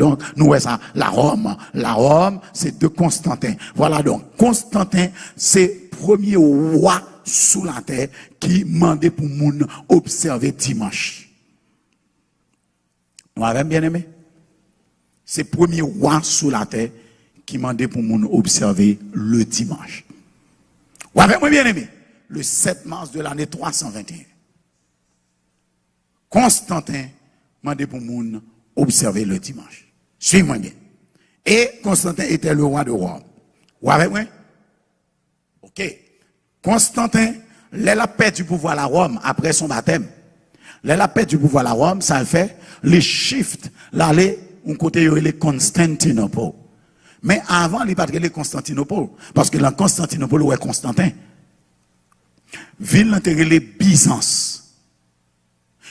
Donc, nous voyons ça, la Rome. La Rome, c'est de Constantin. Voilà donc, Constantin, c'est premier roi sous la terre qui mandait pour moun observer dimanche. Nous avons bien aimé? C'est premier roi sous la terre qui mandait pour moun observer le dimanche. Vous avez bien aimé? Le 7 mars de l'année 321. Constantin mandait pour moun observer le dimanche. Suivez-moi bien. Et Constantin était le roi de Rome. Vous avez moi? Ok. Constantin, la paix du pouvoir à Rome après son baptême. La paix du pouvoir à Rome, ça fait les shift, l'aller, on côté les Constantinople. Mais avant, il n'y a pas de Constantinople. Parce que dans Constantinople, où est Constantin? Ville l'intérêt les Byzance.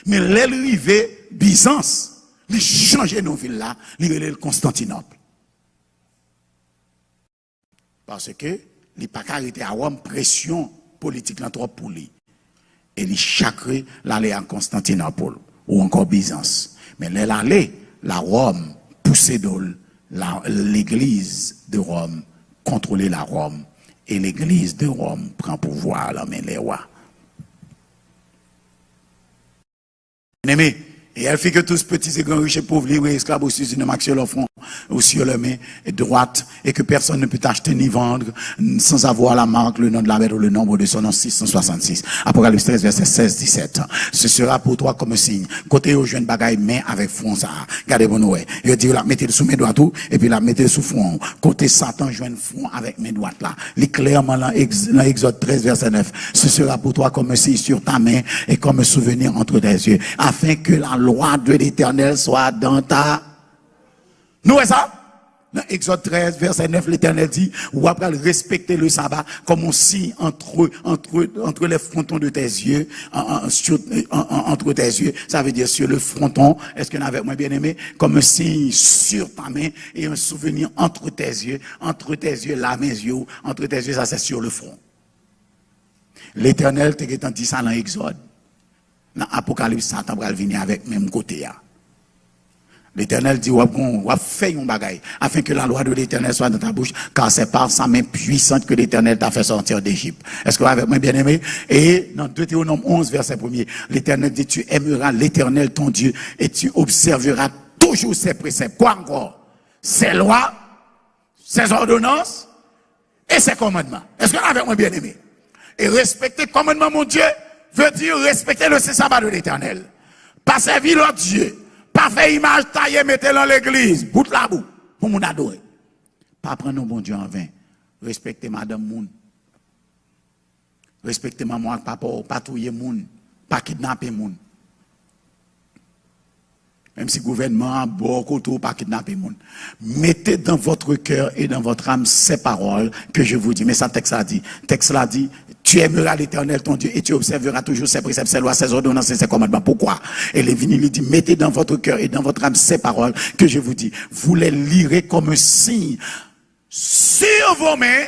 Mais l'arrivée Byzance, il changeait nos villes là, il relève Constantinople. Parce que, il n'y a pas arrêté à Rome, pression politique là trop pour lui. Et il chacré l'aller en Constantinople, ou encore Byzance. Mais l'aller, la Rome, poussée d'ol, l'église de Rome, contrôler la Rome, et l'église de Rome prend pouvoir la main les rois. Bien-aimé, et elle fait que tous petits et grands riches et pauvres, libres et esclaves aussi une marque sur leur front ou sur leur main droite, et que personne ne peut acheter ni vendre sans avoir la marque, le nom de la bête ou le nombre de son nom 666. Apocalypse 13, verset 16-17. Ce sera pour toi comme signe. Côté au jeune bagaille, main avec front ça. Gardez bon ouais. Il dit la mettez sous mes doigts tout, et puis la mettez sous front. Côté Satan, joint front avec mes doigts là. Il clairement dans Exode 13, verset 9. Ce sera pour toi comme signe sur ta main et comme souvenir entre tes yeux. Afin que la loi de l'Éternel soit dans ta... Nous, c'est ça? Dans Exode 13, verset 9, l'Éternel dit, ou après respecter le sabbat comme on signe entre les frontons de tes yeux, entre tes yeux, ça veut dire sur le fronton, est-ce qu'on avait moins bien aimé, comme un signe sur ta main et un souvenir entre tes yeux, la main yeux, entre tes yeux, ça c'est sur le front. L'Éternel t'a dit ça dans Exode. Dans Apocalypse, Satan va venir avec même côté. L'Éternel dit, on va faire un bagaille, afin que la loi de l'Éternel soit dans ta bouche, car c'est par sa main puissante que l'Éternel t'a fait sortir d'Égypte. Est-ce que vous avez bien aimé? Et dans Deutéronome 11, verset 1er, l'Éternel dit, tu aimeras l'Éternel ton Dieu, et tu observeras toujours ses préceptes. Quoi encore? Ses lois, ses ordonnances, et ses commandements. Est-ce que vous avez bien aimé? Et respecter le commandement, mon Dieu, veut dire respecter le sabbat de l'Éternel. Pas servir l'autre Dieu. Pas faire image taillée, mettez dans l'église. Bout la boue. Pour mon adorer. Pas prendre bon Dieu en vain. Respecter madame moun. Respecter maman et papa. Pas touiller moun. Pas kidnapper moun. Même si le gouvernement a beaucoup pas kidnapper moun. Mettez dans votre cœur et dans votre âme ces paroles que je vous dis. Mais ça, texte l'a dit. Texte l'a dit. Tu aimeras l'Éternel ton Dieu et tu observeras toujours ses préceptes, ses lois, ses ordonnances et ses commandements. Pourquoi? Et Lévitique lui dit, mettez dans votre cœur et dans votre âme ces paroles que je vous dis. Vous les lirez comme un signe sur vos mains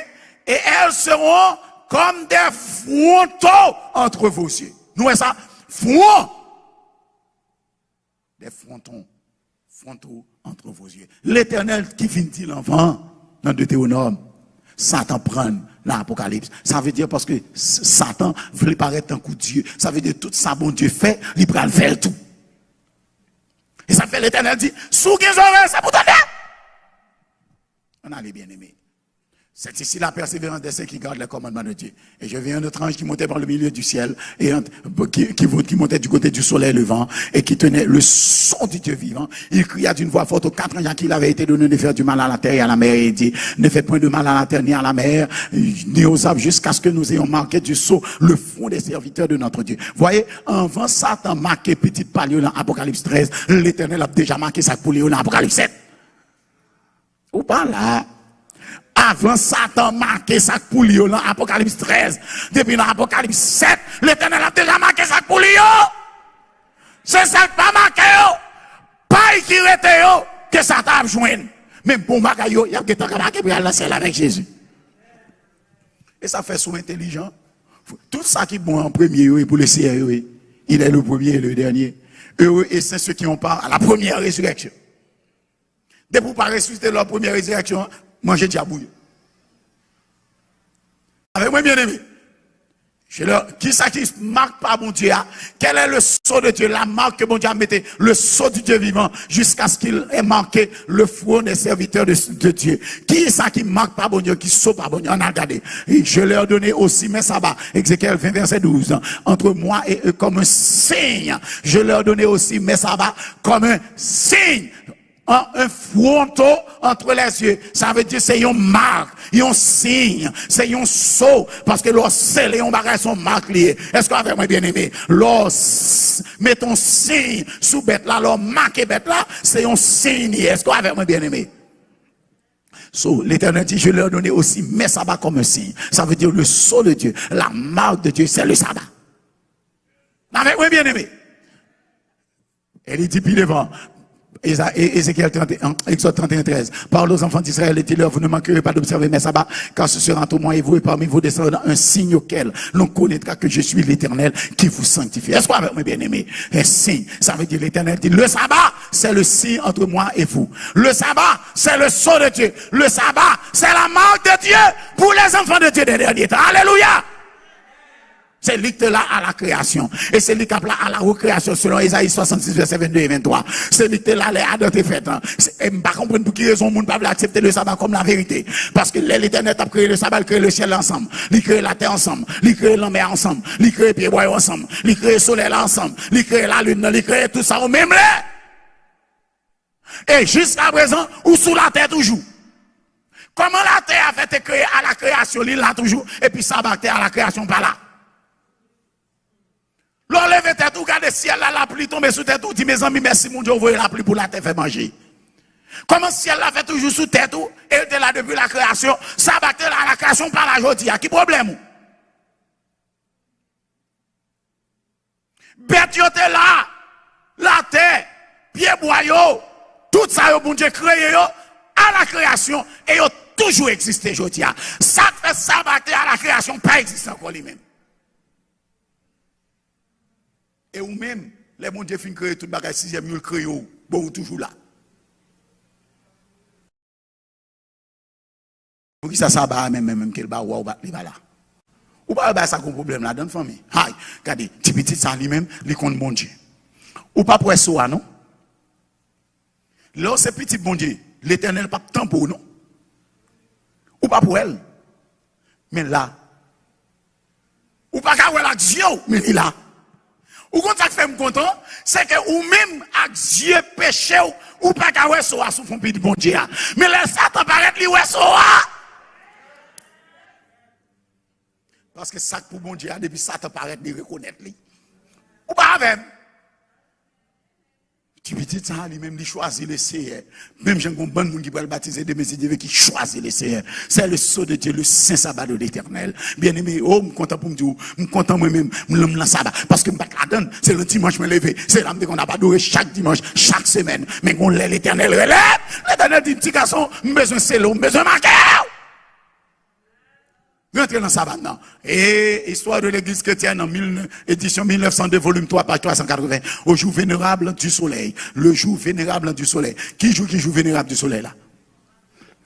et elles seront comme des frontons entre vos yeux. Nous, c'est ça? Front. Des frontons entre vos yeux. L'Éternel qui vient dire l'enfant dans Deutéronome, Satan prend l'Apocalypse. Ça veut dire parce que Satan veut paraître un coup de Dieu. Ça veut dire tout ça bon Dieu fait, il prend le faire tout. Et ça fait l'Éternel dit, sous les oreilles, c'est pour t'aider. On a les bien-aimés. C'est ici la persévérance des saints qui gardent les commandements de Dieu. Et je vis un autre ange qui montait par le milieu du ciel, et qui montait du côté du soleil levant, et qui tenait le son du Dieu vivant. Il cria d'une voix forte aux 4 anges qu'il avait été donné de faire du mal à la terre et à la mer, et il dit, ne faites point de mal à la terre ni à la mer, ni aux arbres, jusqu'à ce que nous ayons marqué du sceau le front des serviteurs de notre Dieu. Voyez, avant Satan marqué petite palio dans Apocalypse 13, l'Éternel a déjà marqué sa poulie dans Apocalypse 7. Ou pas là? Avant Satan marqué sa poulie dans Apocalypse 13, depuis dans Apocalypse 7, l'Éternel a déjà marqué sa poulie. C'est ça qui pas marqué. Pas qui rete que Satan a joint. Même pour marquer, il y a quelqu'un qui a marqué pour aller dans avec Jésus. Et ça fait sous intelligent. Tout ça qui est bon en premier et pour le CRE, il est le premier et le dernier. Heureux et c'est ceux qui ont part à la première résurrection. Dès pour pas ressusciter leur première résurrection, manger diabouille. Avec moi, bien aimé. Qui ça qui marque pas mon Dieu? Quel est le sceau de Dieu? La marque que mon Dieu a mis, le sceau du Dieu vivant, jusqu'à ce qu'il ait marqué le front des serviteurs de Dieu. Qui est ça qui marque pas mon Dieu, qui saute pas mon Dieu? On a regardé. Et je leur ai donné aussi mes sabbats. Ézéchiel 20, verset 12. Entre moi et eux comme un signe. Je leur ai donné aussi mes sabbats comme un signe. Un fronton entre les yeux, ça veut dire c'est une marque, un signe, c'est un sceau, parce que l'on scellé on bagage son marque lié. Est-ce qu'on avait moi bien aimé? L'on met ton signe sous bête là, l'on marque bête là, c'est un signe. Est-ce qu'on avait moi bien aimé? So, l'Éternel dit, je leur ai donné aussi mes sabbats comme un signe. Ça veut dire le sceau de Dieu, la marque de Dieu, c'est le sabbat. Avec moi bien aimé. Elle est dit puis devant. Ézéchiel 31, Exode 31, 13. Parle aux enfants d'Israël et dis-leur, vous ne manquerez pas d'observer mes sabbats, car ce sera entre moi et vous et parmi vos descendants un signe auquel l'on connaîtra que je suis l'Éternel qui vous sanctifie. Est-ce qu'on avec moi bien aimé? Un signe, ça veut dire l'Éternel dit, le sabbat, c'est le signe entre moi et vous. Le sabbat, c'est le sceau de Dieu. Le sabbat, c'est la marque de Dieu pour les enfants de Dieu des derniers temps. Alléluia! C'est lui qui est là à la création. Et c'est lui qui est là à la recréation selon Isaïe 66, verset 22 et 23. C'est lui qui est là à la fête. Et je ne comprends pas pour qui raison le monde ne peut pas accepter le sabbat comme la vérité. Parce que l'Éternel a créé le sabbat, il crée le ciel ensemble. Il crée la terre ensemble. Il crée la mer ensemble. Il crée les pieds bois ensemble. Il crée le soleil ensemble. Il crée la lune. Il crée tout ça au même là. Et jusqu'à présent, ou sous la terre toujours. Comment la terre a été créée à la création, il l'a toujours. Et puis sabbat à la création pas là. L'on lève tête ou regarde le ciel là, la pluie tombe sous tête ou dit mes amis merci mon Dieu, vous voyez la pluie pour la terre fait manger. Comment le ciel là fait toujours sous tête ou et était là depuis la création, ça battait là la création par la jodi, qui problème? Bête yo te là, la terre, pied boyau, tout ça yo bon Dieu créé yo à la création et yo toujours existé jodi. Ça fait ça battre à la création pas existe encore lui-même. Et ou même, les mon Dieu fin créer tout le bagage 6e, ils créent, bon, toujours là. Pour qui ça va même qu'elle va ou là. Ou pas ça comme problème là dans la famille. Aïe, regardez, petit ça lui-même, il compte bon Dieu. Ou pas pour ça non? Là c'est petit bon Dieu, l'Éternel pas tant pour non. Ou pas pour elle. Mais là. Ou pas qu'à elle Dieu, mais il là. Ou quand ça fait me content, c'est que ou même avec Dieu péché ou pas qu'à ouais soa sous fond petit bon Dieu. Mais le Satan paraît lui ouais soa. Parce que ça pour bon Dieu depuis Satan paraît lui reconnaître lui. Ou pas avec. Tu petit ça lui-même il choisit le Seigneur. Même j'ai un bon monde qui peut le baptiser de mes Dieu qui choisit le Seigneur. C'est le sceau de Dieu, le saint sabbat de l'Éternel. Bien aimé, oh, me content pour me dire, me content moi-même, me la sabbat parce que me pas la donne, c'est le dimanche me lever, c'est là qu'on n'a pas adoré chaque dimanche, chaque semaine. Mais qu'on l'Éternel relève, l'Éternel dit petit garçon, besoin c'est l'eau, besoin marquer. Rentrez dans ça maintenant. Et histoire de l'église chrétienne en édition 1902, volume 3, page 380. Au jour vénérable du soleil. Le jour vénérable du soleil. Qui joue vénérable du soleil là?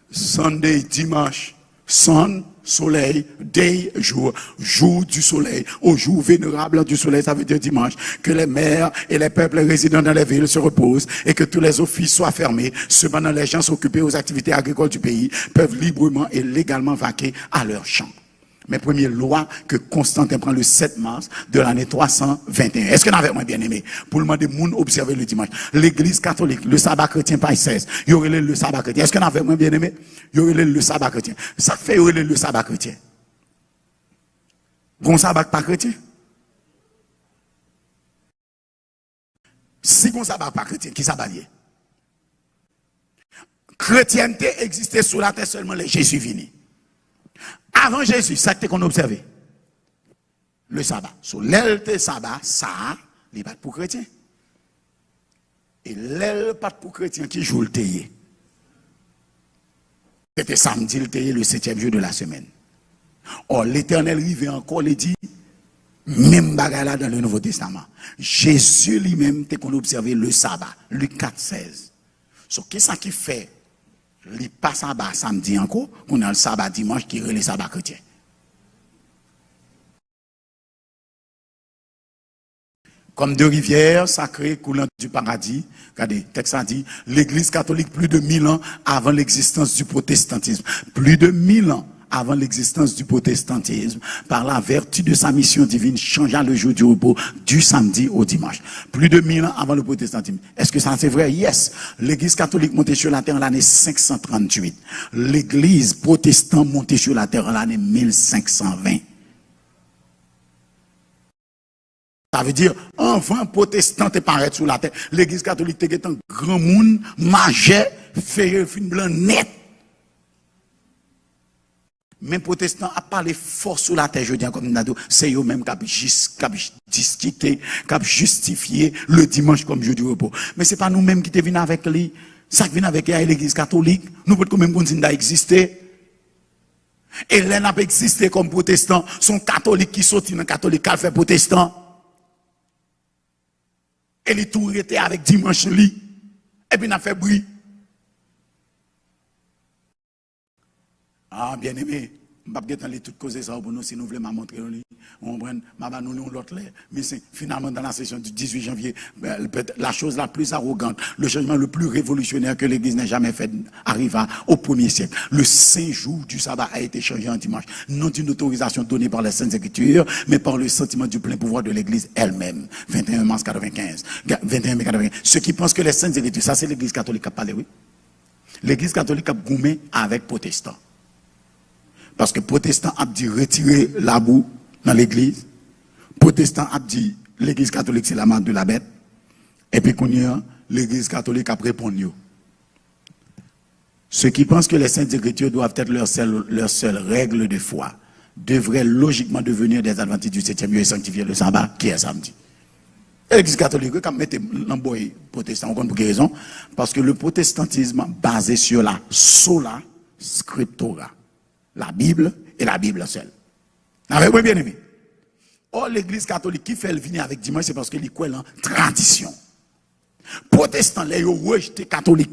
Sunday, dimanche. Sun, soleil, day, jour. Jour du soleil. Au jour vénérable du soleil, ça veut dire dimanche. Que les mères et les peuples résidant dans les villes se reposent et que tous les offices soient fermés. Cependant, les gens occupés aux activités agricoles du pays peuvent librement et légalement vaquer à leur champ. Mes premières lois que Constantin prend le 7 mars de l'année 321. Est-ce que vous avez moins bien aimé? Pour le demander moun observer le dimanche. L'église catholique, le sabbat chrétien, page 16. Il y aurait le sabbat chrétien. Est-ce que vous avez moins bien aimé? Il y aurait le sabbat chrétien. Ça fait le sabbat chrétien. Bon sabbat pas chrétien? Si bon sabbat pas chrétien, qui sabbat lié? Chrétienté existait sous la terre seulement les Jésus vini. Avant Jésus, ça qu'on observait. Le sabbat. Sur l'aile de sabbat, ça, il n'est pas pour chrétien. Et l'aile pas pour chrétien qui joue le théier. C'était samedi le théier, le 7e jour de la semaine. Or, l'Éternel arrive encore, il dit, même bagarre là dans le Nouveau Testament. Jésus lui-même, t'es qu'on observait le sabbat. Luc 4, 16. Qu'est-ce qui fait? Il pas sabbat samedi encore, qu'on a le sabbat dimanche qui est le sabbat chrétien. Comme deux rivières sacrées coulant du paradis, regardez, le texte a dit, l'Église catholique plus de 1000 ans avant l'existence du protestantisme. Plus de 1000 ans avant l'existence du protestantisme, par la vertu de sa mission divine, changea le jour du repos du samedi au dimanche. Plus de 1000 ans avant le protestantisme. Est-ce que ça c'est vrai? Yes. L'Église catholique montée sur la terre en l'année 538. L'Église protestante montée sur la terre en l'année 1520. Ça veut dire, enfin, protestant est paraître sur la terre. L'Église catholique est un grand monde, majeur, fait fin blanc net. Même protestant a parlé fort sur la terre, je dis comme Nado, c'est eux-mêmes qui ont discuté, qui ont justifié le dimanche comme jour du repos. Mais c'est pas nous-mêmes qui te venons avec lui. Ça qui vient avec l'Église catholique, nous pouvons quand même continuer d'exister. Et là, n'a pas existé comme protestant, son catholique qui sortit dans le catholique, qui a fait protestant. Et les tout était avec dimanche li. Et puis, il a fait bruit. Ah, bien aimé. Je ne vais pas les toutes causes ça pour nous si nous voulons montrer. On prend l'autre. Mais c'est finalement dans la session du 18 janvier, la chose la plus arrogante, le changement le plus révolutionnaire que l'Église n'a jamais fait arriva au 1er siècle. Le saint jour du sabbat a été changé en dimanche. Non d'une autorisation donnée par les Saintes Écritures, mais par le sentiment du plein pouvoir de l'Église elle-même. 21 mars 95. 21 mai 95. Ceux qui pensent que les Saintes Écritures, ça c'est l'Église catholique qui a parlé, oui. L'Église catholique a goumé avec protestants. Parce que protestant a dit retirer la boue dans l'église. Protestant a dit l'église catholique c'est la marque de la bête. Et puis l'église catholique a répondu. Ceux qui pensent que les saintes écritures doivent être leur seule règle de foi devraient logiquement devenir des adventistes du 7e jour et sanctifier le sabbat qui est samedi. L'église catholique, quand vous mettez l'emboy protestant, on pour quelle raison? Parce que le protestantisme basé sur la sola scriptura. La Bible et la Bible seule. Avez-vous bien aimé? Or, l'église catholique qui fait le venir avec dimanche, c'est parce qu'il croit en tradition. Protestants, les ont rejeté catholique.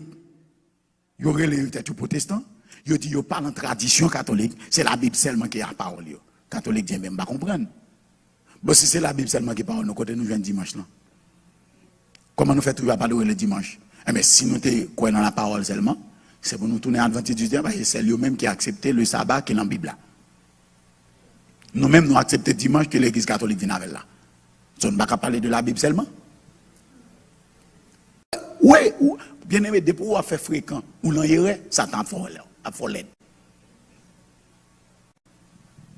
Ils ont rejeté tout protestant. Ils ont dit qu'ils parlent en tradition catholique. C'est la Bible seulement qui a la parole. Catholique dit même pas comprendre. Bon, si c'est la Bible seulement qui parle, nous côté nous jouons dimanche là. Comment nous faisons toujours parler le dimanche? Eh bien, si nous croyons dans la parole seulement, c'est pour nous tourner à l'adventiste du diable, c'est lui-même qui a accepté le sabbat qui est dans la Bible. Nous-mêmes, nous acceptons dimanche que l'église catholique vient avec là. On ne va pas parler de la Bible seulement. Oui, bien aimé, depuis où on fait fréquent, ou l'on irait, ça t'en faut l'aide.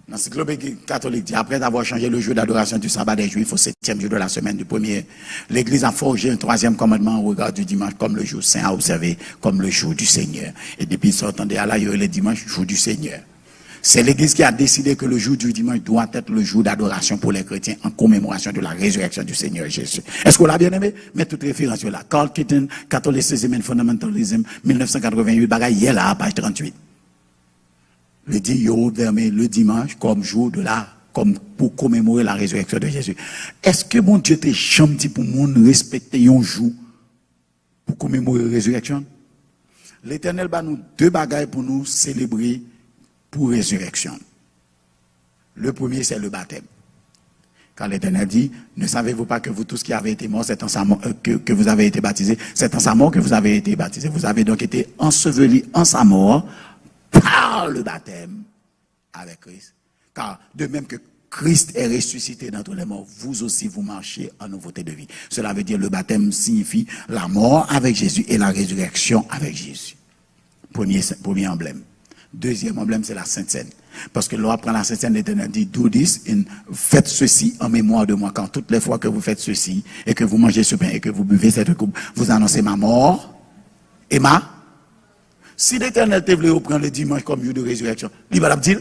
L'encyclopédie catholique dit, après avoir changé le jour d'adoration du sabbat des Juifs au 7e jour de la semaine du premier, l'Église a forgé un 3e commandement au regard du dimanche comme le jour saint à observer, comme le jour du Seigneur. Et depuis sortant de là, il y a le dimanche, jour du Seigneur. C'est l'Église qui a décidé que le jour du dimanche doit être le jour d'adoration pour les chrétiens en commémoration de la résurrection du Seigneur Jésus. Est-ce qu'on l'a bien aimé? Mais toute référence là. Carl Keaton, Catholicism and Fundamentalism, 1988, bagaille, il est là, page 38. Le dit, yo, le dimanche, comme jour de la, comme pour commémorer la résurrection de Jésus. Est-ce que mon Dieu t'es chanté pour moun respecter un jour pour commémorer la résurrection? L'Éternel va nous deux bagailles pour nous célébrer pour résurrection. Le premier, c'est le baptême. Quand l'Éternel dit, ne savez-vous pas que vous tous qui avez été morts, c'est en sa mort, que vous avez été baptisés, c'est en sa mort que vous avez été baptisés. Vous avez donc été ensevelis en sa mort, par le baptême avec Christ. Car de même que Christ est ressuscité d'entre les morts, vous aussi vous marchez en nouveauté de vie. Cela veut dire le baptême signifie la mort avec Jésus et la résurrection avec Jésus. Premier emblème. Deuxième emblème, c'est la Sainte Seine. Parce que l'on prend la Sainte Seine, l'Éternel dit, do this, faites ceci en mémoire de moi. Quand toutes les fois que vous faites ceci, et que vous mangez ce pain, et que vous buvez cette coupe, vous annoncez ma mort et ma. Si l'Éternel te voulait reprendre le dimanche comme jour de résurrection, il va dire,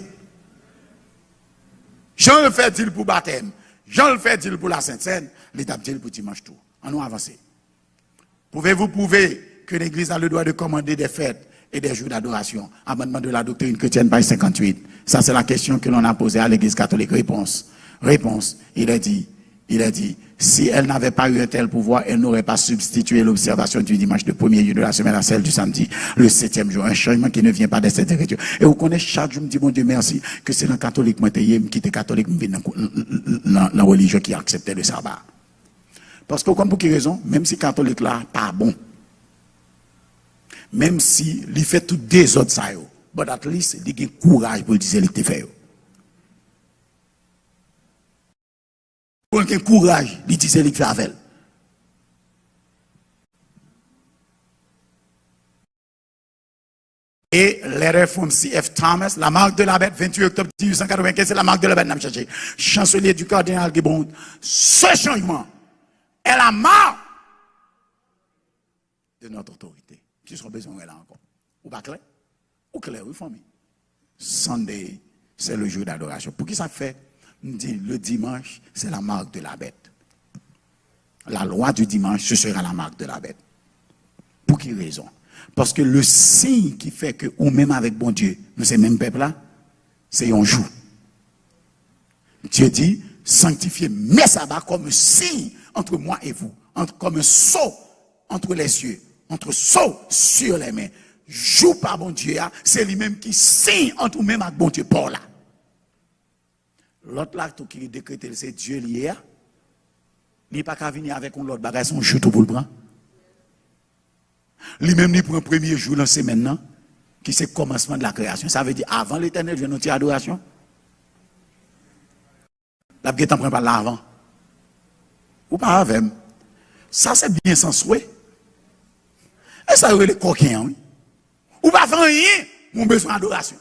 Jean le fait-il pour baptême, Jean le fait-il pour la Sainte Seine, l'État dit pour dimanche tout. En nous avancer. Pouvez-vous prouver que l'Église a le droit de commander des fêtes et des jours d'adoration? Amendement de la doctrine chrétienne, page 58. Ça, c'est la question que l'on a posée à l'Église catholique. Réponse. Il a dit, Il a dit, si elle n'avait pas eu un tel pouvoir, elle n'aurait pas substitué l'observation du dimanche, le premier jour de la semaine, à celle du samedi, le 7e jour. Un changement qui ne vient pas de cette écriture. Et vous connaissez, chaque jour, je me dis, mon Dieu, merci, que c'est dans le catholique, moi, qui était catholique, dans la religion qui acceptait le sabbat. Parce que, comme pour quelle raison, même si catholique là, pas bon, même si il fait tout des autres ça, but at least, il a courage pour le dire ce qu'il fait. Pour un courage, il dit ce qu'il fait avec. Et letter from C.F. Thomas, la marque de la bête, 28 octobre 1895, c'est la marque de la bête, n'a pas cherché. Chancelier du cardinal Guibond, ce changement est la marque de notre autorité. Qui sera besoin là encore. Ou pas clair? Ou clair, oui, famille. Sunday, c'est le jour d'adoration. Pour qui ça fait? On dit le dimanche, c'est la marque de la bête. La loi du dimanche, ce sera la marque de la bête. Pour quelle raison? Parce que le signe qui fait que, ou même avec bon Dieu, nous ces mêmes peuples-là, c'est un jour. Dieu dit, sanctifiez mes sabbats comme un signe entre moi et vous, comme un sceau entre les cieux, entre sceau sur les mains. Joue par bon Dieu, c'est lui-même qui signe entre nous-mêmes avec bon Dieu, pour là. L'autre là, tout qui décrète, c'est Dieu lié. Il n'est pas qu'à venir avec un autre bagage, son jour tout pour le prendre. Lui-même, il prend un premier jour dans la semaine, qui c'est le commencement de la création. Ça veut dire, avant l'éternel, je viens notre adoration. La guette en prend pas l'avant. Ou pas avec. Ça, c'est bien sans souhait. Et ça, c'est les coquins, oui. Ou pas faire rien, mon besoin d'adoration.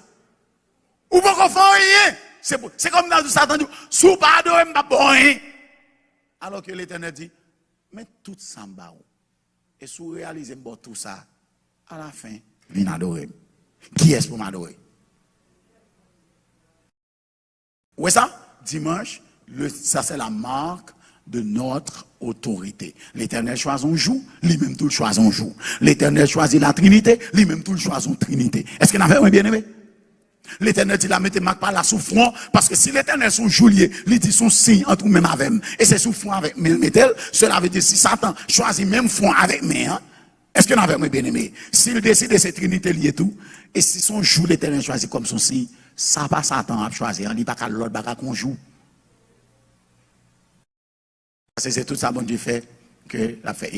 Ou pas faire rien. C'est comme dans le Satan dit, si vous pas adorer, je pas bon rien. Alors que l'Éternel dit, mais tout ça m'a. Et si vous réalisez tout ça, à la fin, viens adorer. Qui est-ce pour m'adorer? Où est ça? Dimanche, ça c'est la marque de notre autorité. L'Éternel choisit un jour, lui-même tout le choisit un jour. L'Éternel choisit la Trinité, lui-même tout le choisit une Trinité. Est-ce qu'il en avait un bien-aimé? L'Éternel dit la mettez marque par la souffrance, parce que si l'Éternel son joulier, il dit son signe entre même avec moi, et c'est souffrant avec mettez, cela veut dire si Satan choisit même front avec moi, hein, est-ce qu'il en avait un bien-aimé? S'il décide de cette Trinité liée tout, et si son jour l'Éternel choisit comme son signe, ça pas Satan à choisir, il dit pas qu'à l'autre bagarre qu'on joue. C'est tout ça bon Dieu fait que la fait.